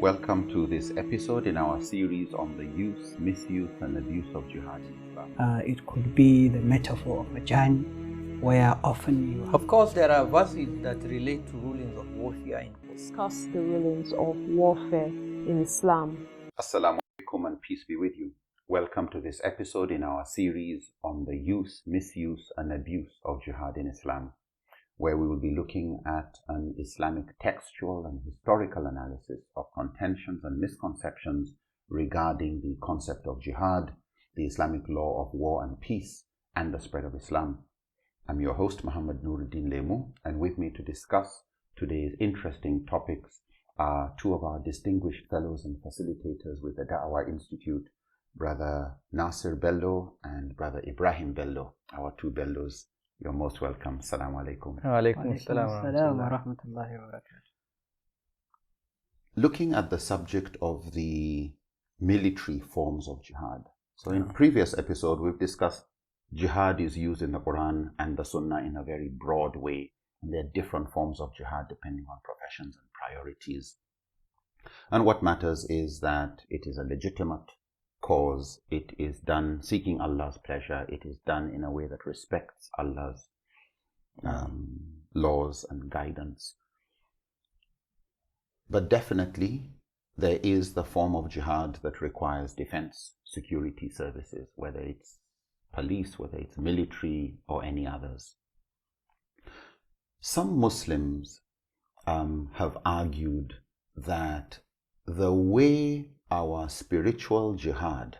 Welcome to this episode in our series on the use, misuse and abuse of jihad in Islam. It could be the metaphor of a journey where often you Of course, there are verses that relate to rulings of warfare in discuss the rulings of warfare in Islam. Assalamu alaikum and peace be with you. Welcome to this episode in our series on the use, misuse and abuse of jihad in Islam, where we will be looking at an Islamic textual and historical analysis of contentions and misconceptions regarding the concept of jihad, the Islamic law of war and peace, and the spread of Islam. I'm your host, Muhammad Nuruddeen Lemu, and with me to discuss today's interesting topics are two of our distinguished fellows and facilitators with the Dawah Institute, Brother Nasir Bello and Brother Ibrahim Bello, our two Bellos. You're most welcome. Assalamu alaikum. Alaikum assalam wa rahmatullahi wa barakatuh. Looking at the subject of the military forms of jihad. So in previous episode, we've discussed jihad is used in the Quran and the Sunnah in a very broad way. And there are different forms of jihad depending on professions and priorities. And what matters is that it is a legitimate cause. It is done seeking Allah's pleasure. It is done in a way that respects Allah's laws and guidance. But definitely there is the form of jihad that requires defense, security services, whether it's police, whether it's military or any others. Some Muslims have argued that the way our spiritual jihad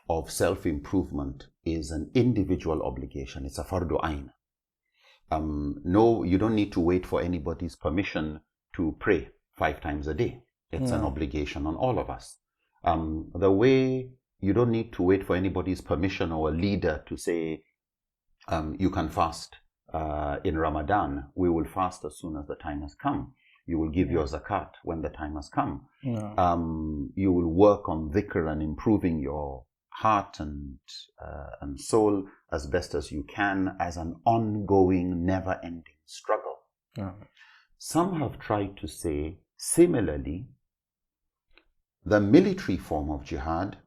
of self-improvement is an individual obligation. It's a fardu ayn. No, you don't need to wait for anybody's permission to pray 5 times a day. It's an obligation on all of us. The way you don't need to wait for anybody's permission or a leader to say, you can fast in Ramadan. We will fast as soon as the time has come. You will give your zakat when the time has come. You will work on dhikr and improving your heart and soul as best as you can as an ongoing, never-ending struggle. Some have tried to say, similarly, the military form of jihad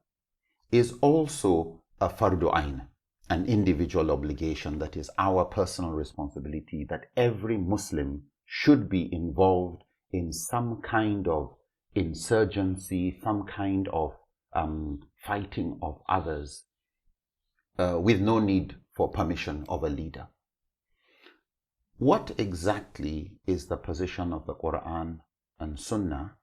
is also a fardu ayn, an individual obligation that is our personal responsibility, that every Muslim should be involved in some kind of insurgency, some kind of fighting of others with no need for permission of a leader. What exactly is the position of the Quran and Sunnah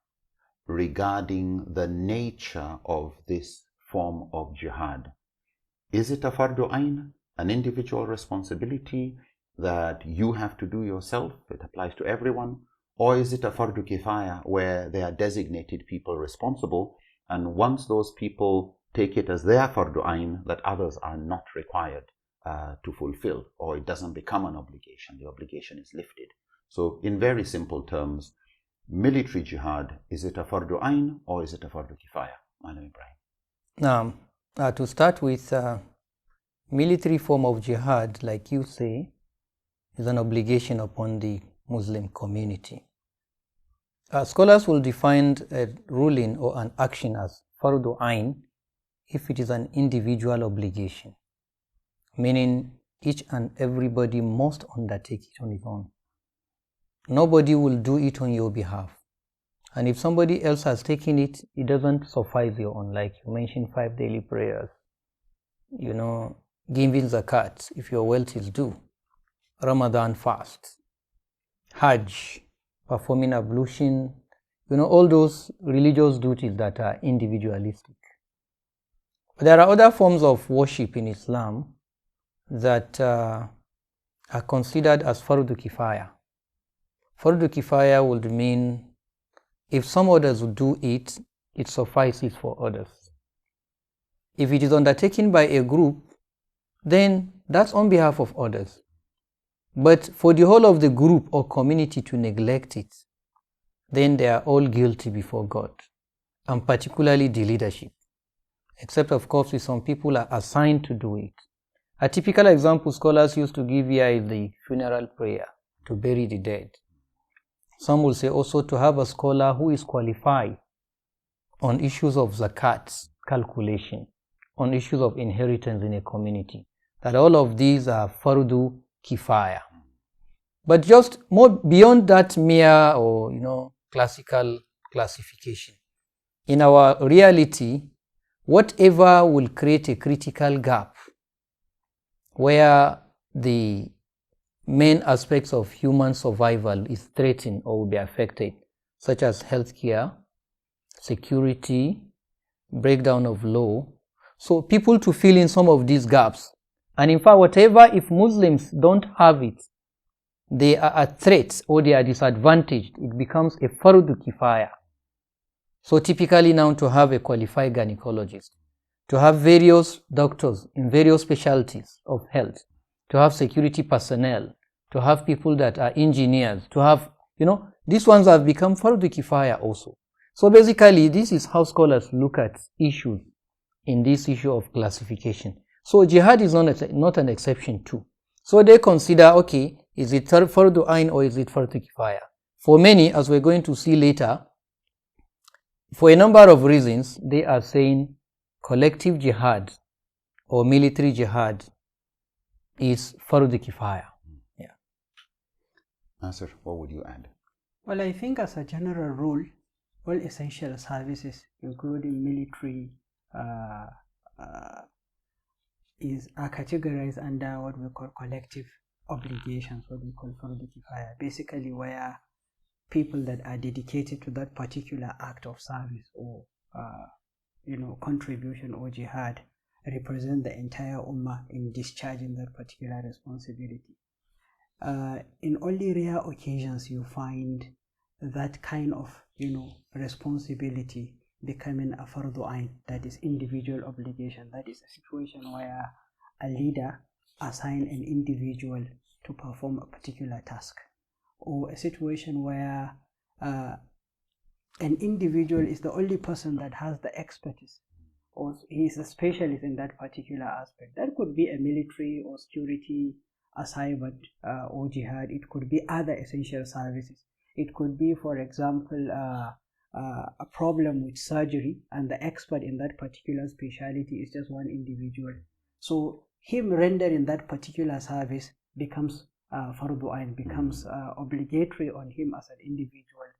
regarding the nature of this form of jihad? Is it a fardu ayn, an individual responsibility that you have to do yourself? It applies to everyone. Or is it a fardu kifaya where there are designated people responsible, and once those people take it as their fardu ayn, that others are not required to fulfill, or it doesn't become an obligation, the obligation is lifted. So in very simple terms, military jihad, is it a fardu ayn or is it a fardu kifaya? Malam Ibrahim. Now, to start with, military form of jihad, like you say, is an obligation upon the Muslim community. Scholars will define a ruling or an action as fardu ayn if it is an individual obligation, meaning each and everybody must undertake it on his own. Nobody will do it on your behalf. And if somebody else has taken it, it doesn't suffice your own. Like you mentioned, 5 daily prayers, giving zakat if your wealth is due, Ramadan fast, Hajj, performing ablution, all those religious duties that are individualistic. But there are other forms of worship in Islam that are considered as fardu kifaya. Fardu kifaya would mean if some others would do it, it suffices for others. If it is undertaken by a group, then that's on behalf of others. But for the whole of the group or community to neglect it, then they are all guilty before God, and particularly the leadership. Except, of course, if some people are assigned to do it. A typical example scholars used to give here is the funeral prayer to bury the dead. Some will say also to have a scholar who is qualified on issues of zakat calculation, on issues of inheritance in a community. That all of these are fardu kifaya. But just more beyond that mere or classical classification. In our reality, whatever will create a critical gap where the main aspects of human survival is threatened or will be affected, such as healthcare, security, breakdown of law. So people to fill in some of these gaps. And in fact, whatever, if Muslims don't have it, they are a threat or they are disadvantaged, it becomes a fardu kifaya. So typically now to have a qualified gynecologist, to have various doctors in various specialties of health, to have security personnel, to have people that are engineers, to have, these ones have become fardu kifaya also. So basically, this is how scholars look at issues in this issue of classification. So jihad is not an exception too. So they consider, okay, is it fardu ain or is it fardu kifaya? For many, as we're going to see later, for a number of reasons, they are saying collective jihad or military jihad is fardu kifaya. Yeah. Nasir, what would you add? Well, I think as a general rule, all essential services, including military, are categorized under what we call collective obligations, what we call fardu kifaya, basically where people that are dedicated to that particular act of service or contribution or jihad represent the entire ummah in discharging that particular responsibility. In only rare occasions you find that kind of responsibility becoming a fardu ain, that is individual obligation. That is a situation where a leader assigns an individual to perform a particular task, or a situation where an individual is the only person that has the expertise, or he is a specialist in that particular aspect. That could be a military or security assignment or jihad. It could be other essential services. It could be, for example, a problem with surgery, and the expert in that particular specialty is just one individual. So him rendering that particular service becomes fardu ain, becomes obligatory on him as an individual,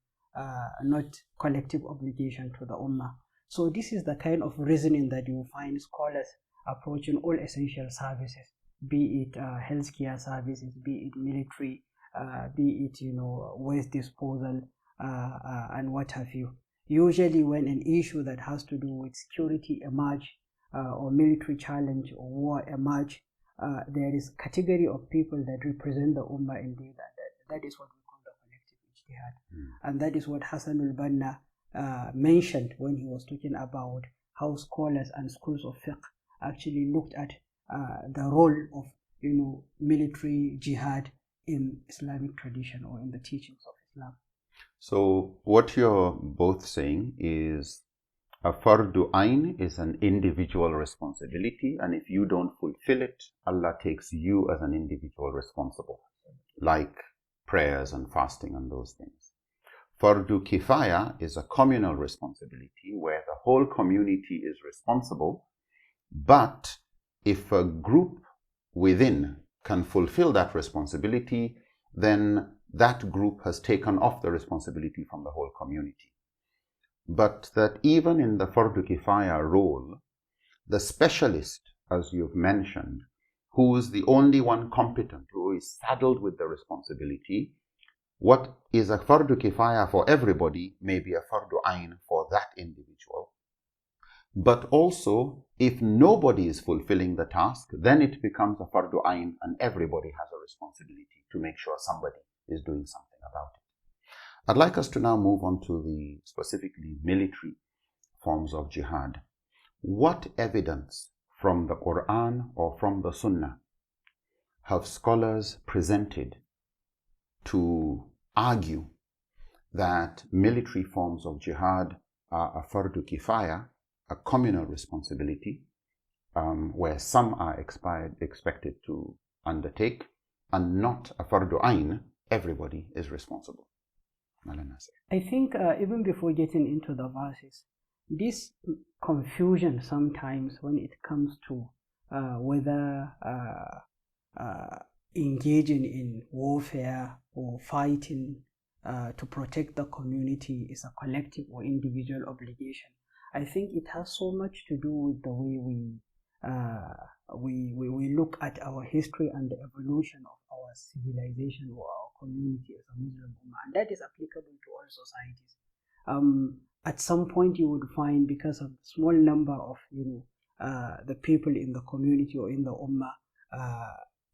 not collective obligation to the ummah. So this is the kind of reasoning that you find scholars approaching all essential services, be it healthcare services, be it military, be it waste disposal, and what have you. Usually when an issue that has to do with security emerge, or military challenge or war emerge, there is a category of people that represent the ummah in that is what we call the collective ijtihad. And that is what Hassan al-Banna mentioned when he was talking about how scholars and schools of fiqh actually looked at the role of military jihad in Islamic tradition or in the teachings of Islam. So what you're both saying is a fardu ain is an individual responsibility, and if you don't fulfill it, Allah takes you as an individual responsible, like prayers and fasting and those things. Fardu kifaya is a communal responsibility where the whole community is responsible, but if a group within can fulfill that responsibility, then that group has taken off the responsibility from the whole community. But that even in the fardu kifaya role, the specialist, as you've mentioned, who is the only one competent, who is saddled with the responsibility, what is a fardu kifaya for everybody may be a fardu ain for that individual. But also, if nobody is fulfilling the task, then it becomes a fardu ain and everybody has a responsibility to make sure somebody is doing something about it. I'd like us to now move on to the specifically military forms of jihad. What evidence from the Quran or from the Sunnah have scholars presented to argue that military forms of jihad are a fardu kifaya, a communal responsibility, where some are expected to undertake, and not a fardu ain, everybody is responsible? I think even before getting into the verses, this confusion sometimes when it comes to whether engaging in warfare or fighting to protect the community is a collective or individual obligation. I think it has so much to do with the way we look at our history and the evolution of our civilization or our community as a Muslim Ummah, and that is applicable to all societies. At some point, you would find, because of the small number of the people in the community or in the Ummah,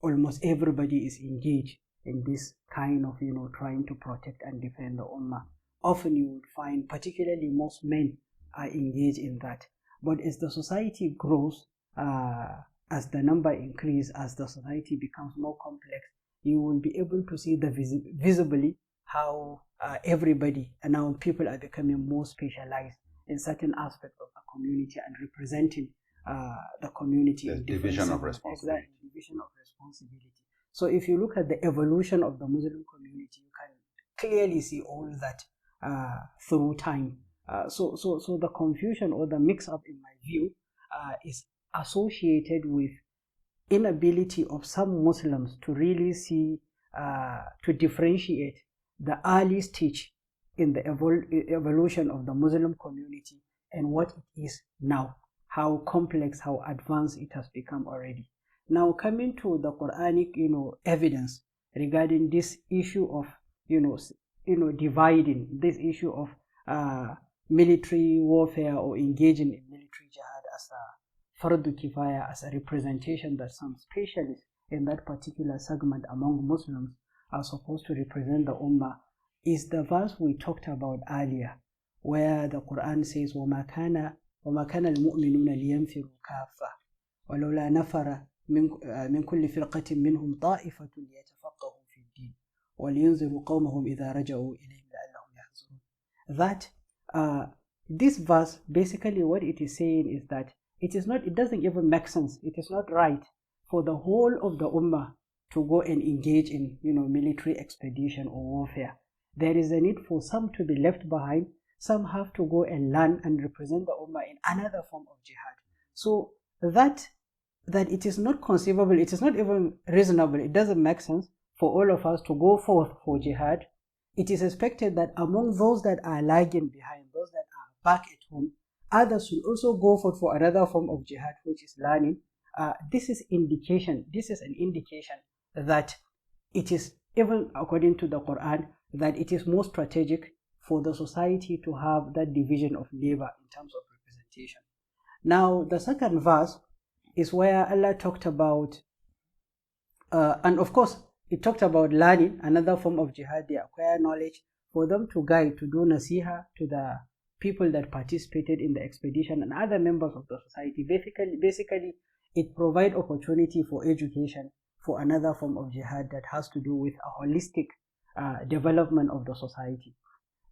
almost everybody is engaged in this kind of trying to protect and defend the Ummah. Often you would find, particularly most men, are engaged in that. But as the society grows, as the number increases, as the society becomes more complex, you will be able to see visibly how everybody and now people are becoming more specialized in certain aspects of the community and representing the community. The division of responsibility. Exactly, division of responsibility. So if you look at the evolution of the Muslim community, you can clearly see all that through time. So the confusion or the mix-up, in my view, is associated with inability of some Muslims to really see, to differentiate the early stage in the evolution of the Muslim community and what it is now, how complex, how advanced it has become already. Now, coming to the Quranic, evidence regarding this issue of, dividing this issue of military warfare or engaging in military jihad as a fardu kifaya, as a representation that some specialists in that particular segment among Muslims are supposed to represent the Ummah, is the verse we talked about earlier, where the Quran says, وَمَا كَانَ الْمُؤْمِنُونَ لِيَنْفِرُوا كَافَّةً وَلَوْلَا نَفَرَ من كل فرقة منهم طائفة ليتفقهوا في الدين ولينذروا قومهم إذا رجعوا إليهم لعلهم يحذرون. That this verse, basically what it is saying is that it doesn't even make sense. It is not right for the whole of the Ummah to go and engage in military expedition or warfare. There is a need for some to be left behind. Some have to go and learn and represent the Ummah in another form of jihad. So that it is not conceivable, it is not even reasonable, it doesn't make sense for all of us to go forth for jihad. It is expected that among those that are lagging behind, those that are back at home, others will also go forth for another form of jihad, which is learning. This is an indication that it is, even according to the Quran, that it is more strategic for the society to have that division of labor in terms of representation. Now, the second verse is where Allah talked about, and of course, it talked about learning, another form of jihad. They acquire knowledge for them to guide, to do nasiha to the people that participated in the expedition and other members of the society. Basically, it provides opportunity for education for another form of jihad that has to do with a holistic development of the society.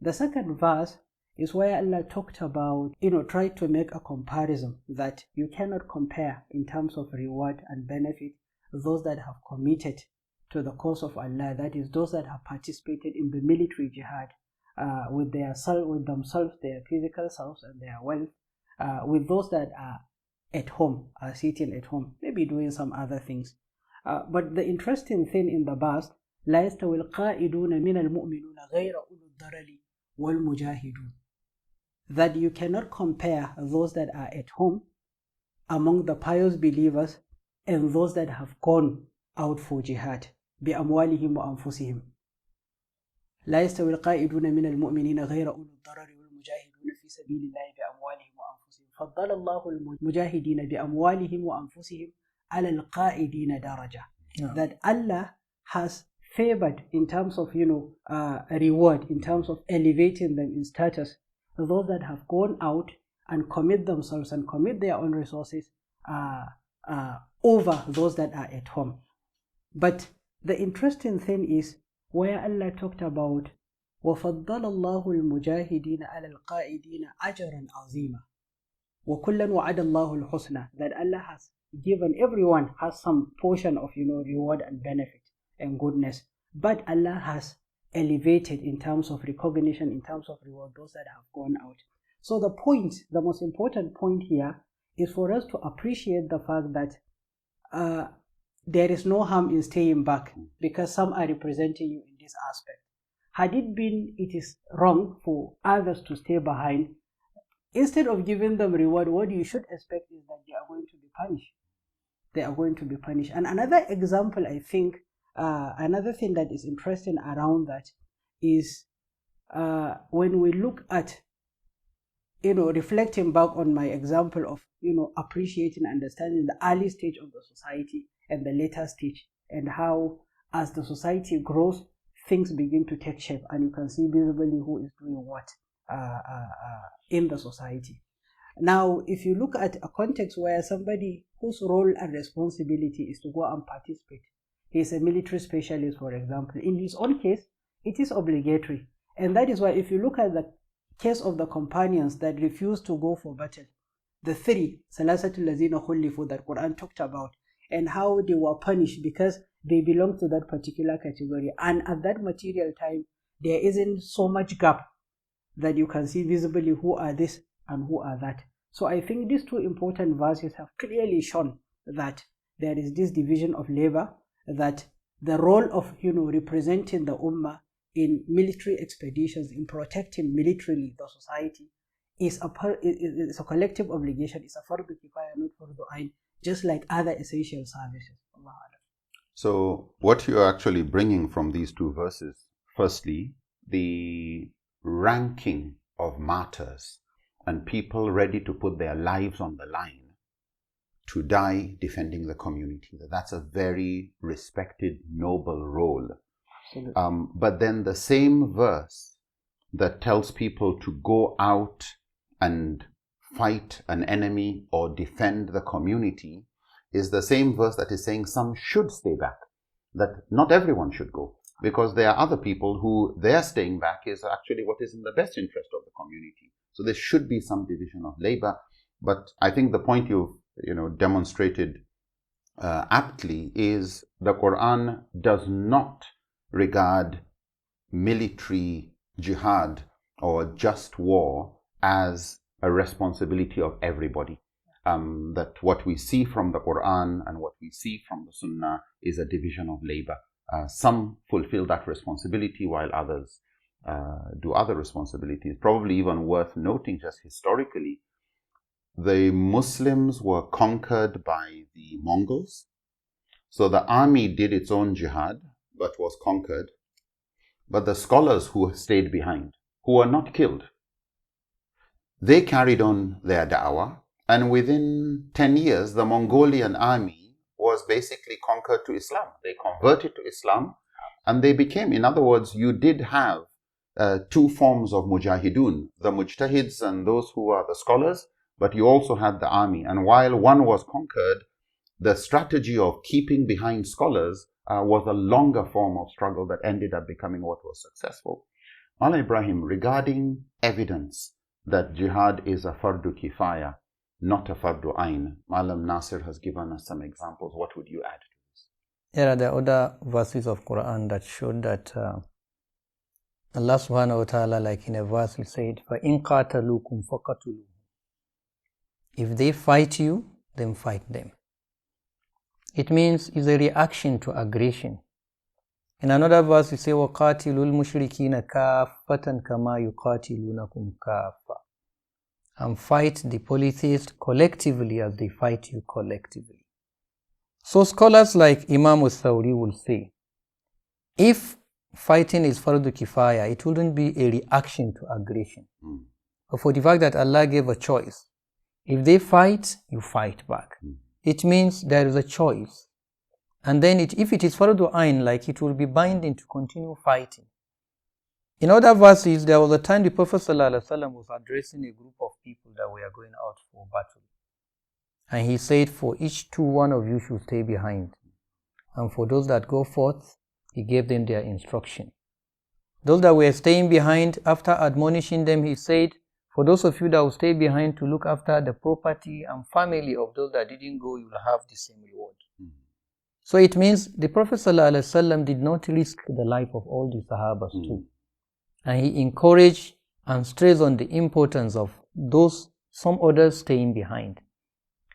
The second verse is where Allah talked about, tried to make a comparison that you cannot compare in terms of reward and benefit those that have committed to the cause of Allah, that is, those that have participated in the military jihad with themselves, their physical selves and their wealth, with those that are at home, are sitting at home, maybe doing some other things. But the interesting thing in the verse, لا يستوي القائدون من المؤمنون غير أولو الضرر والمجاهدون, that you cannot compare those that are at home among the pious believers and those that have gone out for jihad بأموالهم وأنفسهم. لا يستوي القائدون من المؤمنين غير أولو الضرر والمجاهدون في سبيل الله بأموالهم وأنفسهم فضل الله المجاهدين بأموالهم وأنفسهم على القائدين درجة. That Allah has favored in terms of reward, in terms of elevating them in status, those that have gone out and commit themselves and commit their own resources over those that are at home. But the interesting thing is where Allah talked about وَفَضَّلَ اللَّهُ الْمُجَاهِدِينَ عَلَى الْقَائِدِينَ أَجْرًا عَظِيمًا وَكُلًّا وَعَدَ اللَّهُ الْحُسْنَى, that Allah has given, everyone has some portion of reward and benefit and goodness, but Allah has elevated in terms of recognition, in terms of reward, those that have gone out. So the point, the most important point here is for us to appreciate the fact that there is no harm in staying back because some are representing you in this aspect. Had it been it is wrong for others to stay behind, instead of giving them reward, what you should expect is that they are going to be punished. They are going to be punished. And another example, I think, another thing that is interesting around that is when we look at, reflecting back on my example of, appreciating, understanding the early stage of the society and the later stage, and how as the society grows, things begin to take shape, and you can see visibly who is doing what in the society. Now, if you look at a context where somebody whose role and responsibility is to go and participate, he is a military specialist, for example, in his own case, it is obligatory. And that is why if you look at the case of the companions that refused to go for battle, the three, Salasatul Lazina Khulifu, that Quran talked about, and how they were punished because they belong to that particular category. And at that material time, there isn't so much gap that you can see visibly who are this and who are that. So I think these two important verses have clearly shown that there is this division of labor, that the role of representing the Ummah in military expeditions, in protecting militarily the society, is a collective obligation, is a fardu kifaya, not fardu ain, just like other essential services. Allah. So what you are actually bringing from these two verses, firstly, the ranking of martyrs and people ready to put their lives on the line to die defending the community. That's a very respected, noble role. But then the same verse that tells people to go out and fight an enemy or defend the community is the same verse that is saying some should stay back, that not everyone should go, because there are other people who their staying back is actually what is in the best interest of the community. So there should be some division of labor. But I think the point you've demonstrated aptly is the Quran does not regard military jihad or just war as a responsibility of everybody. That what we see from the Quran and what we see from the Sunnah is a division of labor. Some fulfill that responsibility while others do other responsibilities. Probably even worth noting just historically, the Muslims were conquered by the Mongols. So the army did its own jihad, but was conquered. But the scholars who stayed behind, who were not killed, they carried on their da'wah. And within 10 years, the Mongolian army was basically conquered to Islam. They converted to Islam and they became, in other words, you did have two forms of mujahidun, the mujtahids and those who are the scholars, but you also had the army. And while one was conquered, the strategy of keeping behind scholars was a longer form of struggle that ended up becoming what was successful. Mala Ibrahim, regarding evidence that jihad is a fardu kifaya, not a fardu ain, Malam Nasir has given us some examples. What would you add to this? There are the other verses of Quran that show that Allah subhanahu wa ta'ala, like in a verse, he said, فَإِن قَاتَلُوكُمْ فَقَتُلُوهُمْ. If they fight you, then fight them. It means it's a reaction to aggression. In another verse, we say, وَقَاتِلُوا الْمُشْرِكِينَ كَافَّةً كَمَا يُقَاتِلُونَكُمْ كَافَّةً. And fight the polytheists collectively as they fight you collectively. So scholars like Imam al-Thawri will say, if fighting is fardu kifaya, it wouldn't be a reaction to aggression. But for the fact that Allah gave a choice, if they fight, you fight back. It means there is a choice. And then if it is fardu ain, like it will be binding to continue fighting. In other verses, there was a time the Prophet ﷺ was addressing a group of people that were going out for battle. And he said, for each one of you should stay behind. And for those that go forth, he gave them their instruction. Those that were staying behind, after admonishing them, he said, for those of you that will stay behind to look after the property and family of those that didn't go, you will have the same reward. So it means the Prophet ﷺ did not risk the life of all the Sahabas too. And he encouraged and stressed on the importance of some others staying behind.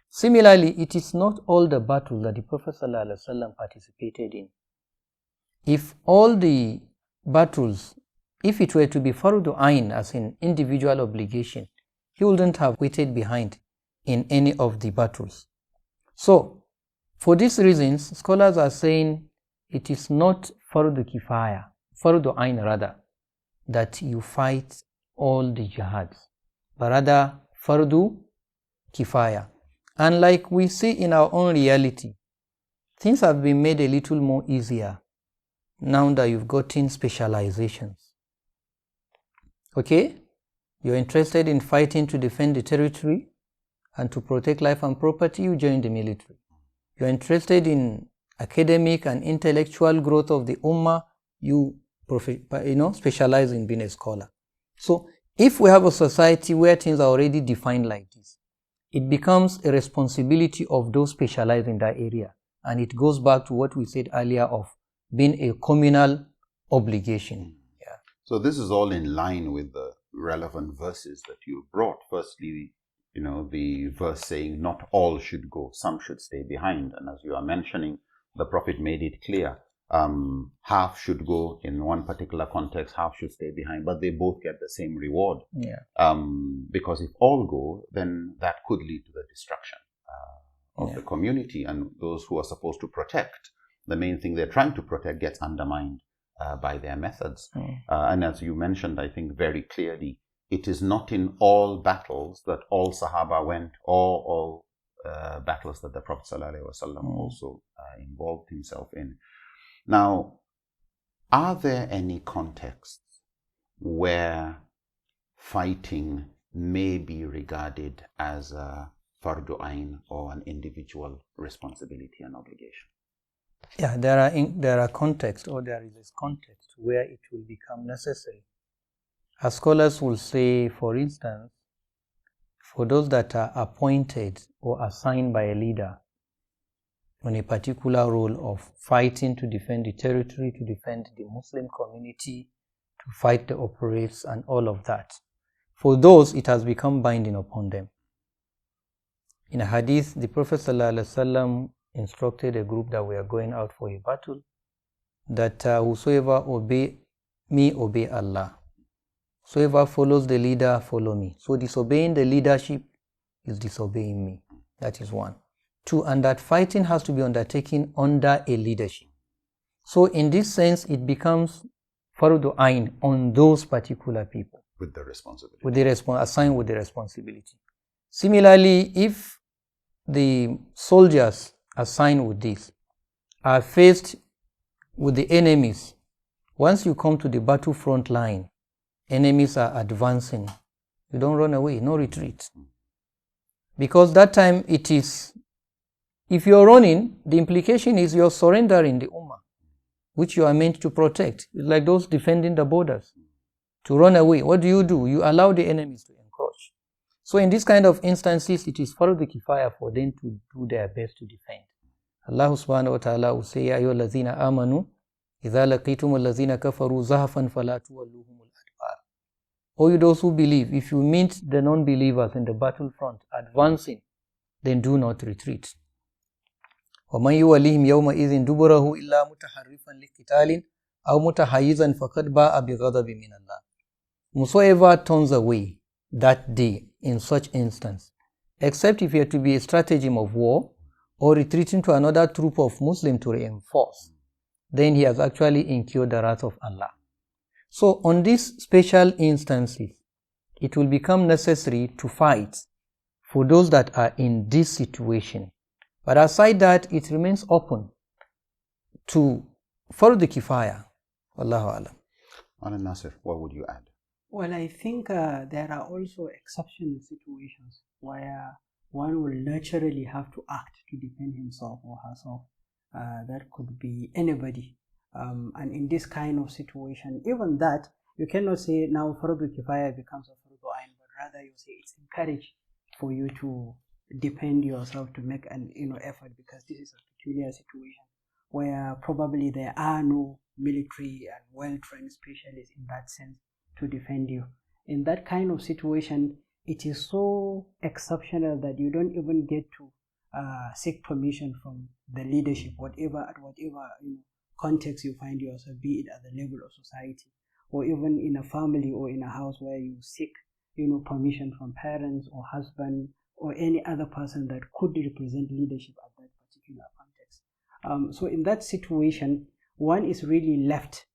Similarly, it is not all the battles that the Prophet ﷺ participated in. If all the battles, if it were to be fardu ayn, as in individual obligation, he wouldn't have waited behind in any of the battles. So, for these reasons, scholars are saying it is not fardu kifaya, fardu ayn rather, that you fight all the jihads, but rather fardu kifaya. And like we see in our own reality, things have been made a little more easier now that you've gotten specializations. Okay? You're interested in fighting to defend the territory and to protect life and property, you join the military. You're interested in academic and intellectual growth of the ummah, you specialize in being a scholar. So if we have a society where things are already defined like this, it becomes a responsibility of those specialized in that area. And it goes back to what we said earlier of being a communal obligation. Yeah. So this is all in line with the relevant verses that you brought. Firstly, the verse saying not all should go, some should stay behind. And as you are mentioning, the Prophet made it clear. Half should go in one particular context, half should stay behind, but they both get the same reward. Yeah. Because if all go, then that could lead to the destruction of the community, and those who are supposed to protect, the main thing they're trying to protect, gets undermined by their methods. And as you mentioned, I think very clearly, it is not in all battles that all Sahaba went, or all battles that the Prophet ﷺ also involved himself in. Now, are there any contexts where fighting may be regarded as a fardu ayn or an individual responsibility and obligation? Yeah, there are contexts, or there is this context where it will become necessary. As scholars will say, for instance, for those that are appointed or assigned by a leader on a particular role of fighting to defend the territory, to defend the Muslim community, to fight the operates and all of that. For those, it has become binding upon them. In a hadith, the Prophet ﷺ instructed a group that were going out for a battle that whosoever obey me, obey Allah. Whosoever follows the leader, follow me. So disobeying the leadership is disobeying me. That is one. Two, and that fighting has to be undertaken under a leadership. So in this sense, it becomes fardu ayn on those particular people. With the responsibility. Assigned with the responsibility. Similarly, if the soldiers assigned with this are faced with the enemies, once you come to the battlefront line, enemies are advancing, you don't run away, no retreat. Because that time it is, if you're running, the implication is you're surrendering the ummah, which you are meant to protect. It's like those defending the borders. To run away, what do? You allow the enemies to encroach. So in this kind of instances, it is fardu kifaya for them to do their best to defend. Allah subhanahu wa ta'ala will say, Ya ayyuhallazina amanu, idha laqitumul lazina kafaru zahfan fala tuwalluhumul adbar. O you those who believe, if you meet the non-believers in the battlefront advancing, then do not retreat. وَمَنْ يُوَلِّهِمْ يَوْمَئِذٍ دُبُرَهُ إِلَّا مُتَحَرِّفًا لِقِتَالٍ أَوْ مُتَحَيِّزًا فَقَدْ بَاءَ بِغَضَبٍ مِّنَ اللَّهِ. Whosoever turns away that day in such instance, except if you are to be a stratagem of war or retreating to another troop of Muslims to reinforce, then he has actually incurred the wrath of Allah. So on these special instances, it will become necessary to fight for those that are in this situation. But aside that, it remains open to fardu kifaya. Wallahu alam. Alan Nasir, what would you add? Well, I think there are also exceptional situations where one will naturally have to act to defend himself or herself. That could be anybody. And in this kind of situation, even that, you cannot say now fardu kifaya becomes a fardu ayn, but rather you say it's encouraged for you to defend yourself, to make an effort, because this is a peculiar situation where probably there are no military and well-trained specialists in that sense to defend you. In that kind of situation, it is so exceptional that you don't even get to seek permission from the leadership, whatever context you find yourself, be it at the level of society or even in a family or in a house where you seek permission from parents or husband or any other person that could represent leadership at that particular context. So in that situation, one is really left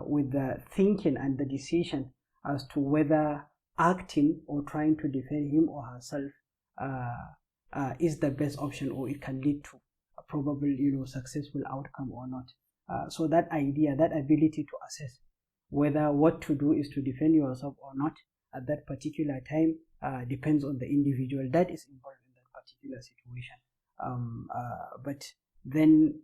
with the thinking and the decision as to whether acting or trying to defend him or herself is the best option, or it can lead to a probable successful outcome or not. So that idea, that ability to assess whether what to do is to defend yourself or not at that particular time depends on the individual that is involved in that particular situation. But then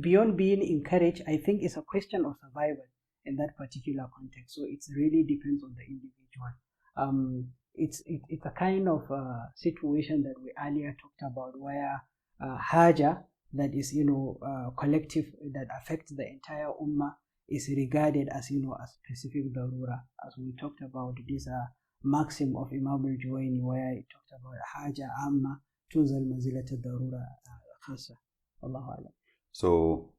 beyond being encouraged, I think it's a question of survival in that particular context. So it really depends on the individual. It's a kind of situation that we earlier talked about, where haja, that is collective, that affects the entire ummah, is regarded as a specific darura, as we talked about this maxim of Imam al-Juwayni, where he talked about haja amma tunzal manzilat darura khasa. Allahu alam. So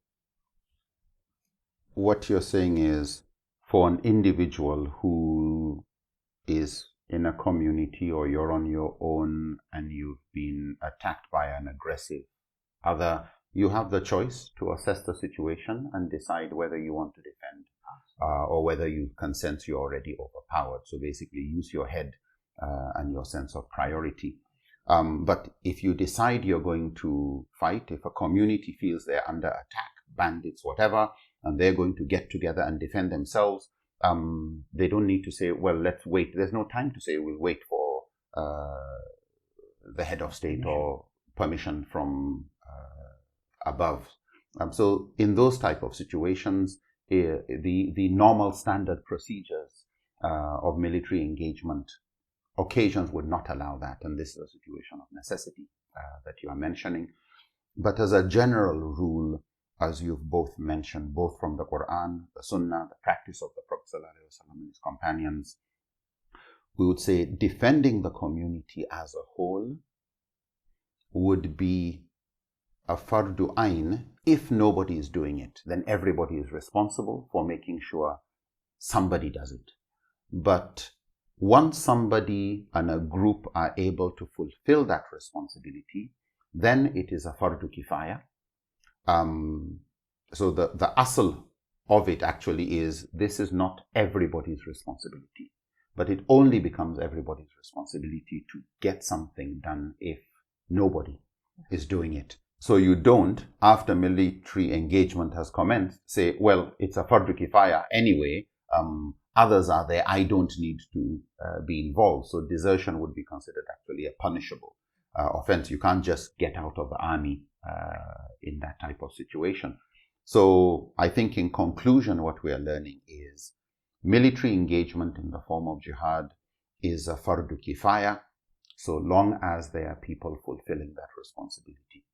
what you're saying is, for an individual who is in a community, or you're on your own and you've been attacked by an aggressive other, you have the choice to assess the situation and decide whether you want to defend or whether you can sense you're already overpowered. So basically use your head and your sense of priority. But if you decide you're going to fight, if a community feels they're under attack, bandits, whatever, and they're going to get together and defend themselves, they don't need to say, well, let's wait. There's no time to say we'll wait for the head of state or permission from above. So in those type of situations, the normal standard procedures of military engagement occasions would not allow that, and this is a situation of necessity that you are mentioning. But as a general rule, as you've both mentioned, both from the Quran, the Sunnah, the practice of the Prophet ﷺ and his companions, we would say defending the community as a whole would be a fardu ain. If nobody is doing it, then everybody is responsible for making sure somebody does it. But once somebody and a group are able to fulfill that responsibility, then it is a fardu kifaya. So the asl of it actually is, this is not everybody's responsibility, but it only becomes everybody's responsibility to get something done if nobody is doing it. So you don't, after military engagement has commenced, say, well, it's a fardu kifaya anyway, others are there, I don't need to be involved. So desertion would be considered actually a punishable offense. You can't just get out of the army in that type of situation. So I think in conclusion, what we are learning is military engagement in the form of jihad is a fardu kifaya, so long as there are people fulfilling that responsibility.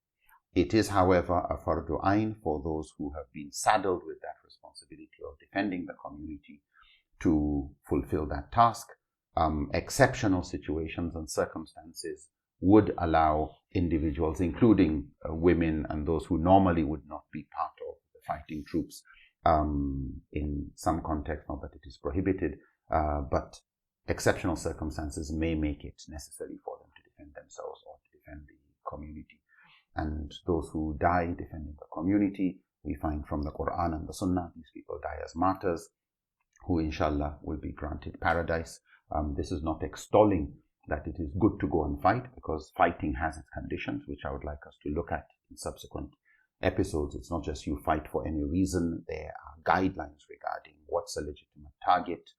It is, however, a fardu ain for those who have been saddled with that responsibility of defending the community to fulfill that task. Exceptional situations and circumstances would allow individuals, including women and those who normally would not be part of the fighting troops, in some context, not that it is prohibited, but exceptional circumstances may make it necessary for them to defend themselves or to defend the community. And those who die defending the community, we find from the Quran and the Sunnah, these people die as martyrs, who inshallah will be granted paradise. This is not extolling that it is good to go and fight, because fighting has its conditions, which I would like us to look at in subsequent episodes. It's not just you fight for any reason. There are guidelines regarding what's a legitimate target,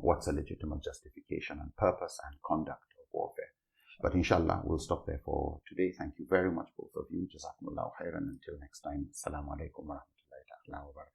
what's a legitimate justification and purpose and conduct of warfare. But inshallah, we'll stop there for today. Thank you very much, both of you. Jazakumullahu khairan. Until next time, assalamu alaikum wa rahmatullahi wa barakatuh.